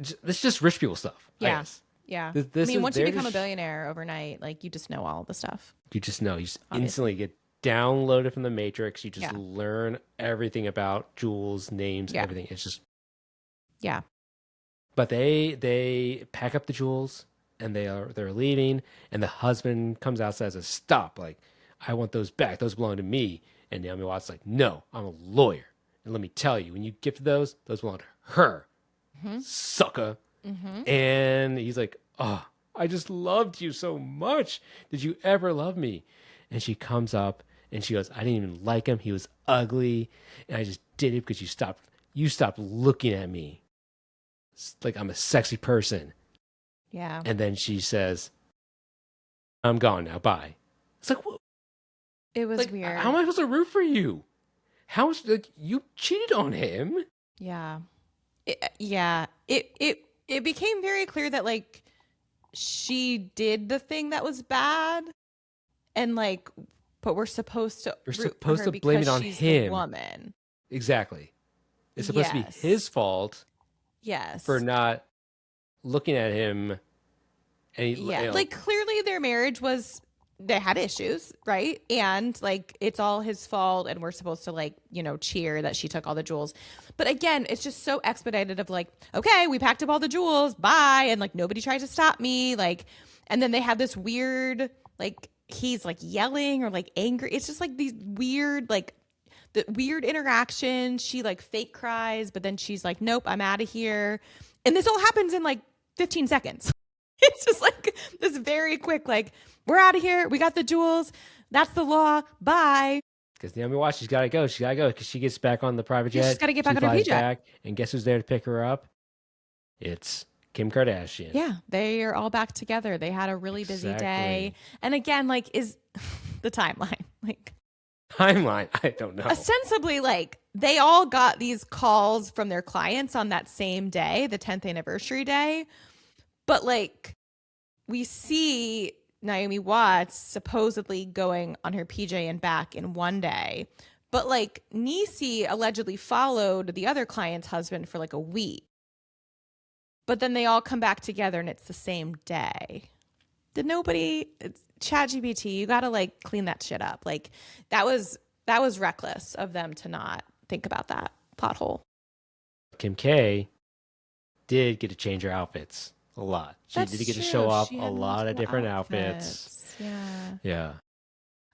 this is just rich people stuff, I yeah, guess. yeah. I This mean, is once you they're become a just billionaire overnight, like you just know all the stuff. you just know you just Obviously. instantly get downloaded from the Matrix. You just Yeah, learn everything about jewels, names, yeah, everything. It's just yeah. but they pack up the jewels and they're leaving, and the husband comes out and says, stop, like I want those back, those belong to me. And Naomi Watts is like, no, I'm a lawyer, and let me tell you, when you gift those belong to her, Mm-hmm. sucker. Mm-hmm. And he's like, oh, I just loved you so much, did you ever love me? And she comes up and she goes, I didn't even like him, he was ugly, and I just did it because you stopped looking at me like I'm a sexy person. Yeah. And then she says, I'm gone now. Bye. It's like, It was like how am weird. I supposed to root for you? How is like you cheated on him? Yeah. Yeah. It became very clear that like she did the thing that was bad and like but we're supposed to You're root for supposed her to blame because it on she's the him. woman. Exactly. It's supposed to be his Yes. fault for Yes. not looking at him. And Yeah. Like clearly their marriage was, they had issues, right? And like it's all his fault, and we're supposed to like, you know, cheer that she took all the jewels. But again, it's just so expedited of like, okay, we packed up all the jewels, bye, and like nobody tried to stop me, like, and then they have this weird like he's like yelling or like angry. It's just like these weird like the weird interaction. She like fake cries, but then she's like, nope, I'm out of here. And this all happens in like 15 seconds. It's just like this very quick, like, we're out of here. We got the jewels. That's the law. Bye. Because Naomi watched, she's got to go. She's got to go because she gets back on the private jet. She's got to get back she on her flies PJ. back, and guess who's there to pick her up? It's Kim Kardashian. Yeah, they are all back together. They had a really busy day. And again, like, is the timeline like timeline? I don't know. Ostensibly, like, they all got these calls from their clients on that same day, the 10th anniversary day. But like, we see Naomi Watts supposedly going on her PJ and back in one day. But like, Niecy allegedly followed the other client's husband for like a week. But then they all come back together and it's the same day. Did nobody, it's ChatGPT, you got to like clean that shit up. Like that was reckless of them to not think about that plot hole. Kim K did get to change her outfits a lot. She did get to show off a lot of different outfits. Yeah. Yeah.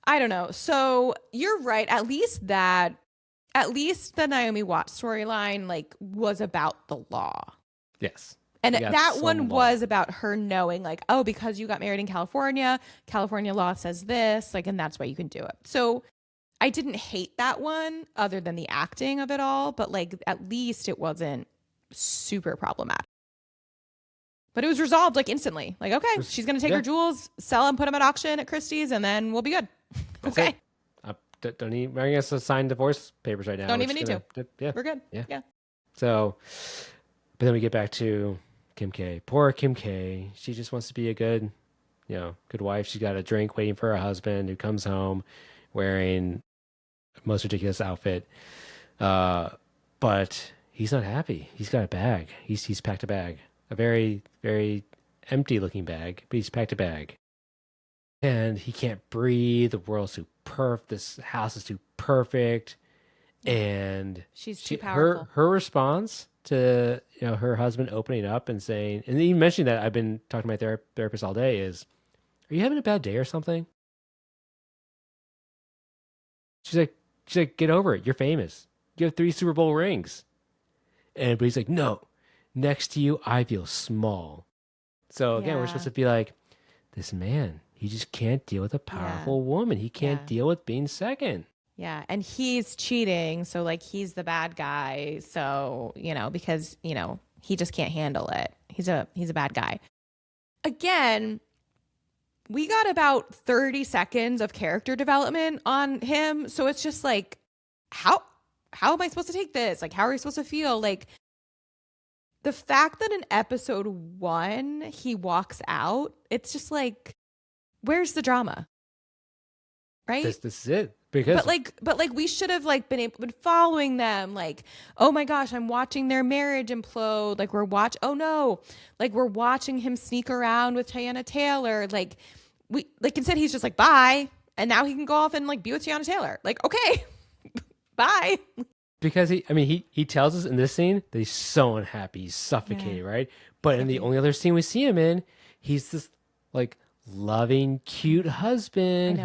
I don't know. So you're right. At least the Naomi Watts storyline like was about the law. Yes. And that one was about her knowing like, oh, because you got married in California law says this, like, and that's why you can do it. So I didn't hate that one other than the acting of it all, but like at least it wasn't super problematic. But it was resolved like instantly. Like, okay, she's going to take her jewels, sell them, put them at auction at Christie's, and then we'll be good. Okay. Don't even, I guess, sign divorce papers right now. Don't even need to. Yeah. We're good. Yeah. So, but then we get back to Kim K. Poor Kim K. She just wants to be a good wife. She's got a drink waiting for her husband who comes home wearing the most ridiculous outfit. But he's not happy. He's got a bag. He's packed a bag. A very, very empty looking bag, but he's packed a bag. And he can't breathe. The world's too perfect. This house is too perfect. And she's too powerful. Her response to her husband opening up and saying, and you mentioned that I've been talking to my therapist all day, is, are you having a bad day or something? She's like, get over it. You're famous. You have 3 Super Bowl rings. But he's like, no, next to you, I feel small. So again, we're supposed to be like, this man, he just can't deal with a powerful woman. He can't deal with being second. Yeah. And he's cheating. So like, he's the bad guy. So, because, he just can't handle it. He's a bad guy. Again, we got about 30 seconds of character development on him. So it's just like, how am I supposed to take this? Like, how are we supposed to feel? Like, the fact that in episode 1 he walks out, it's just like, where's the drama? Right? This is it. Because but like we should have like been following them. Like, oh my gosh, I'm watching their marriage implode. Like we're watching him sneak around with Teyana Taylor. Like instead he's just like, bye, and now he can go off and like be with Teyana Taylor. Like, okay, bye. Because he tells us in this scene that he's so unhappy, he's suffocated, right? But in the only other scene we see him in, he's this like loving, cute husband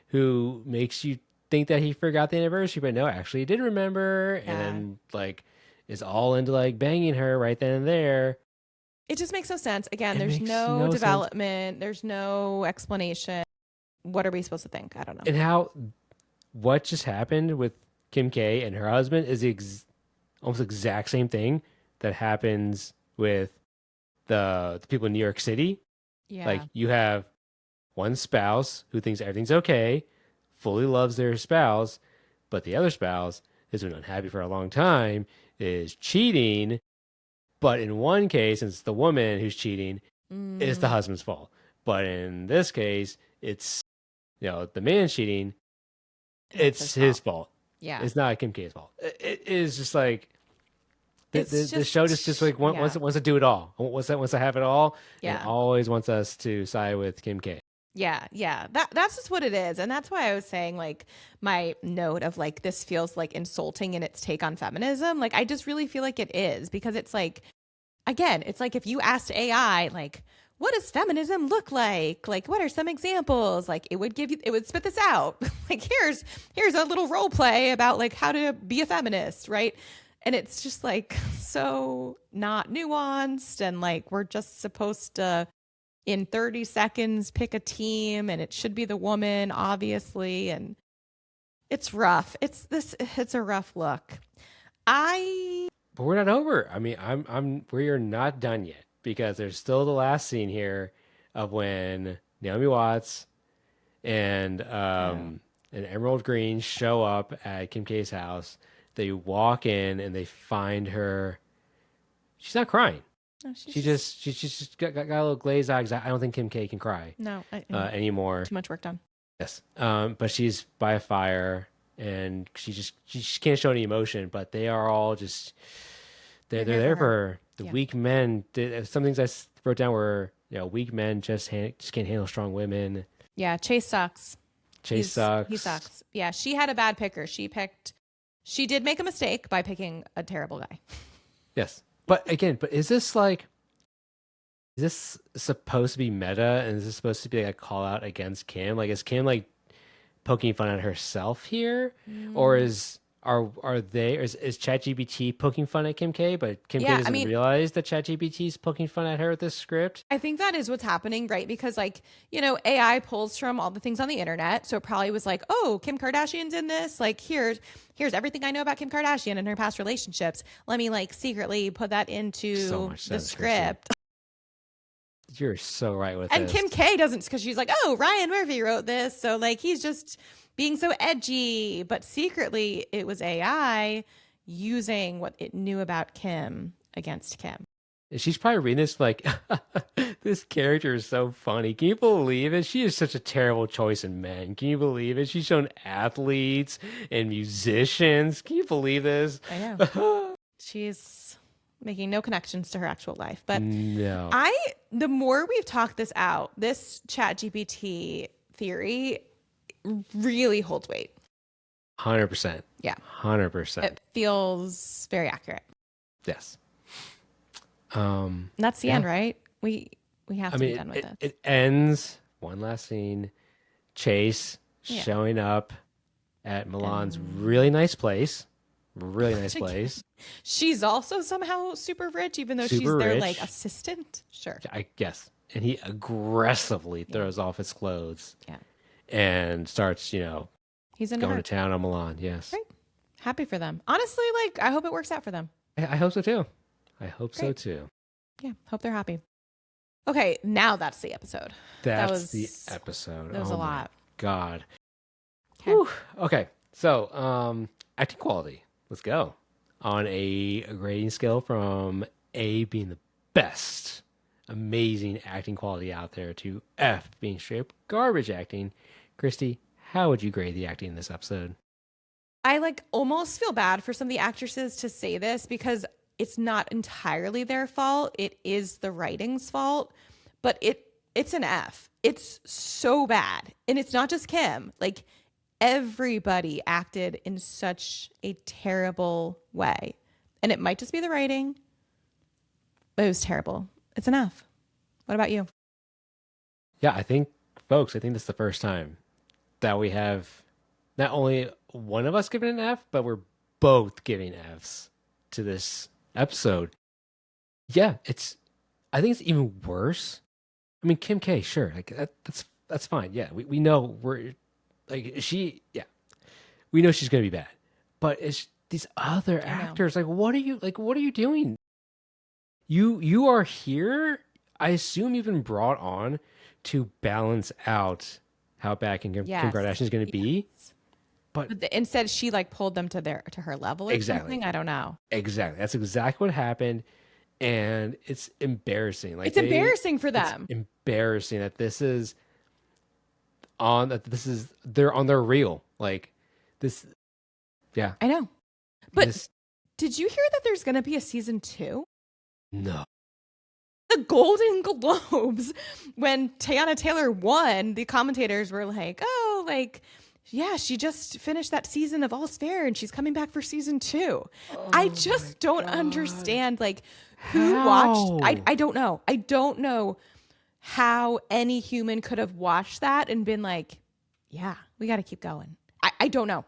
who makes you think that he forgot the anniversary, but no, actually he did remember, and like is all into like banging her right then and there. It just makes no sense. Again, there's no development, sense. There's no explanation. What are we supposed to think? I don't know. And what just happened with Kim K and her husband is almost exact same thing that happens with the people in New York City. Yeah. Like you have one spouse who thinks everything's okay, fully loves their spouse, but the other spouse has been unhappy for a long time, is cheating. But in one case, it's the woman who's cheating, it's the husband's fault. But in this case, it's the man cheating, it's his fault. Yeah. It's not Kim K's fault. It is just like It's The show just like wants to do it all. Wants to have it all, and yeah. always wants us to side with Kim K. Yeah. That's just what it is. And that's why I was saying like my note of like this feels like insulting in its take on feminism. Like I just really feel like it is because it's like again, it's like if you asked AI like what does feminism look like? Like what are some examples? Like it would spit this out. Like here's a little role play about like how to be a feminist, right? And it's just like so not nuanced and like we're just supposed to in 30 seconds pick a team and it should be the woman obviously and it's rough. It's a rough look. But we're not over. I mean, we are not done yet because there's still the last scene here of when Naomi Watts and Emerald Green show up at Kim K's house. They walk in and they find her. She's not crying. No, She just got a little glazed eyes. I don't think Kim K can cry no anymore. too much work done. Yes. But she's by a fire and she just can't show any emotion. But they are all just they're there for her. The weak men. Some things I wrote down were weak men just can't handle strong women. Yeah, Chase sucks. Chase sucks. He sucks. Yeah, she had a bad picker. She did make a mistake by picking a terrible guy. Yes. But again, is this supposed to be meta and is this supposed to be like a call out against Kim? Like is Kim like poking fun at herself here? Or is ChatGPT poking fun at Kim K, but Kim K doesn't realize that ChatGPT is poking fun at her with this script? I think that is what's happening, right? Because like, AI pulls from all the things on the internet. So it probably was like, oh, Kim Kardashian's in this. Like here's everything I know about Kim Kardashian and her past relationships. Let me like secretly put that into the script. You're so right with and this. Kim K doesn't because she's like, oh, Ryan Murphy wrote this. So like he's just being so edgy, but secretly it was AI using what it knew about Kim against Kim. She's probably reading this like, this character is so funny. Can you believe it? She is such a terrible choice in men. Can you believe it? She's shown athletes and musicians. Can you believe this? I know. She's making no connections to her actual life. But no. The more we've talked this out, this ChatGPT theory really holds weight. 100%. Yeah. 100%. It feels very accurate. Yes. That's the end, right? We have to be done with it. It ends, one last scene, Chase showing up at Milan's really nice place. Really nice place. She's also somehow super rich, even though she's their like assistant. Sure. I guess. And he aggressively throws off his clothes. Yeah. And starts, he's going to town on Milan. Yes. Right. Happy for them. Honestly, like I hope it works out for them. I hope so too. So too. Yeah. Hope they're happy. Okay. Now that's the episode. That's the episode. That was a lot. God. Okay. Okay. So, acting quality. Let's go. On a grading scale from A being the best, amazing acting quality out there to F being straight up garbage acting. Christy, how would you grade the acting in this episode? I like almost feel bad for some of the actresses to say this because it's not entirely their fault. It is the writing's fault, but it's an F. It's so bad. And it's not just Kim. Like everybody acted in such a terrible way. And it might just be the writing, but it was terrible. It's an F. What about you? Yeah, I think this is the first time that we have not only one of us giving an F, but we're both giving Fs to this episode. Yeah, I think it's even worse. I mean, Kim K, sure, like that's fine. Yeah, we know we know she's gonna be bad, but it's these other actors. Like, what are you doing? You are here. I assume you've been brought on to balance out how bad Kim Kardashian is going to be. But instead, she like pulled them to her level or something. I don't know. Exactly. That's exactly what happened. And it's embarrassing. Like it's embarrassing for them. It's embarrassing that they're on their reel. Like this. Yeah. I know. But Did you hear that there's going to be a season 2? No. The Golden Globes, when Teyana Taylor won, the commentators were like, oh, like, yeah, she just finished that season of All's Fair and she's coming back for season 2. I just don't understand, like, who watched. I don't know. I don't know how any human could have watched that and been like, yeah, we got to keep going. I don't know.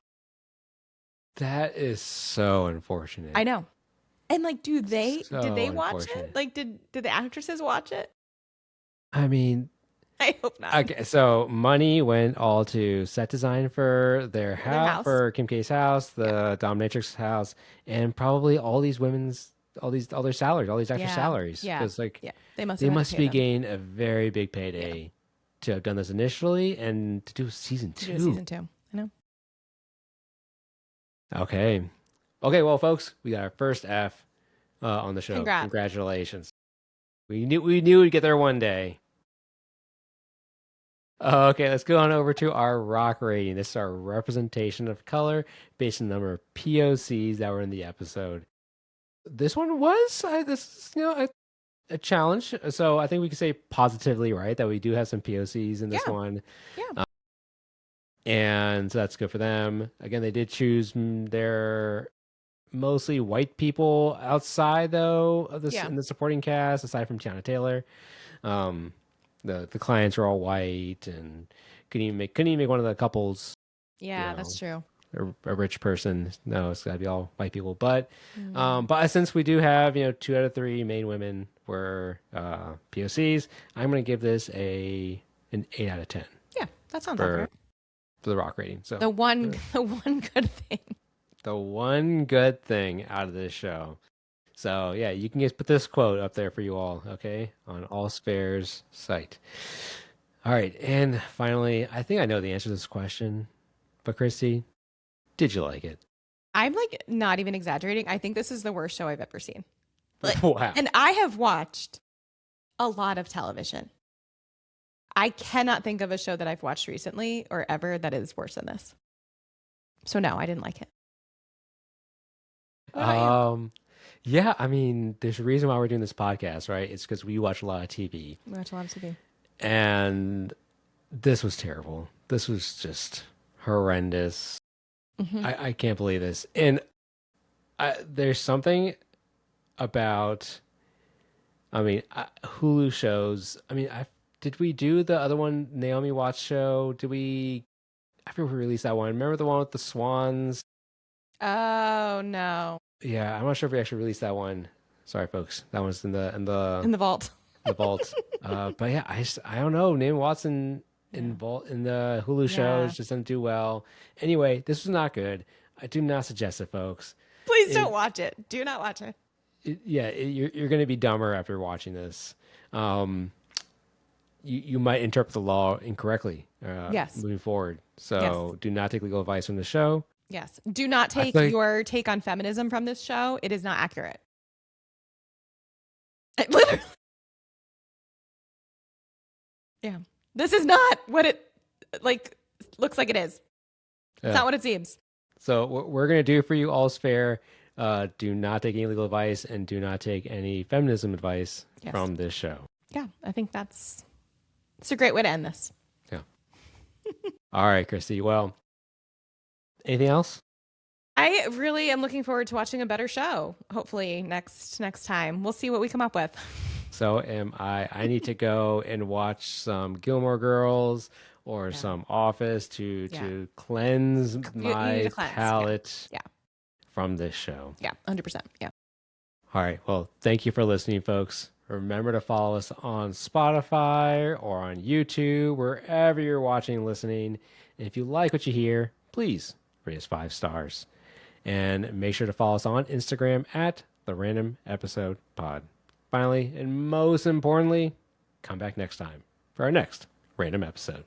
That is so unfortunate. I know. And like, did they watch unfortunate. it? Like, did the actresses watch it? I mean, I hope not. okay, so money went all to set design for their house, for Kim K's house, the dominatrix house, and probably all these women's, all their salaries, all these actors' salaries. Yeah. Because like, they must be getting a very big payday to have done this initially and to do season 2. I know. Okay. Well, folks, we got our first F on the show. Congrats. Congratulations. We knew we'd get there one day. Okay, let's go on over to our rock rating. This is our representation of color based on the number of POCs that were in the episode. This one was a challenge. So I think we can say positively, right, that we do have some POCs in this one. Yeah. And so that's good for them. Again, they did choose their mostly white people outside though of this in the supporting cast, aside from Tiana Taylor. The clients are all white and couldn't even make one of the couples. Yeah, that's true. A rich person. No, it's gotta be all white people. But since we do have 2 out of 3 main women were POCs, I'm gonna give this an 8 out of 10. Yeah, that sounds accurate for the rock rating. So the one good thing. The one good thing out of this show. So yeah, you can just put this quote up there for you all, okay, on All's Fair's site. All right, and finally, I think I know the answer to this question, but Christy, did you like it? I'm like not even exaggerating. I think this is the worst show I've ever seen. Wow. And I have watched a lot of television. I cannot think of a show that I've watched recently or ever that is worse than this. So no, I didn't like it. Yeah, I mean, there's a reason why we're doing this podcast, right? It's because we watch a lot of TV. We watch a lot of TV. And this was terrible. This was just horrendous. Mm-hmm. I can't believe this. And there's something about, Hulu shows. Did we do the other one, Naomi Watts show? After we released that one, remember the one with the swans? Oh no. Yeah, I'm not sure if we actually released that one. Sorry, folks. That one's in the vault. The vault. But yeah, I don't know. Naomi Watts in the Hulu shows just doesn't do well. Anyway, this was not good. I do not suggest it, folks. Please don't watch it. Do not watch it. You're going to be dumber after watching this. You might interpret the law incorrectly. Moving forward. So do not take legal advice from the show. Yes. Do not take your take on feminism from this show. It is not accurate. Literally. Yeah. This is not what it looks like it is. It's not what it seems. So what we're going to do for you, All's Fair, do not take any legal advice and do not take any feminism advice from this show. Yeah. I think it's a great way to end this. Yeah. All right, Christy. Well, anything else? I really am looking forward to watching a better show. Hopefully next time. We'll see what we come up with. So am I. I need to go and watch some Gilmore Girls or some Office to cleanse my palate from this show. Yeah, 100%. Yeah. All right. Well, thank you for listening, folks. Remember to follow us on Spotify or on YouTube, wherever you're watching and listening. And if you like what you hear, please rate us 5 stars. And make sure to follow us on Instagram at The Random Episode Pod. Finally, and most importantly, come back next time for our next random episode.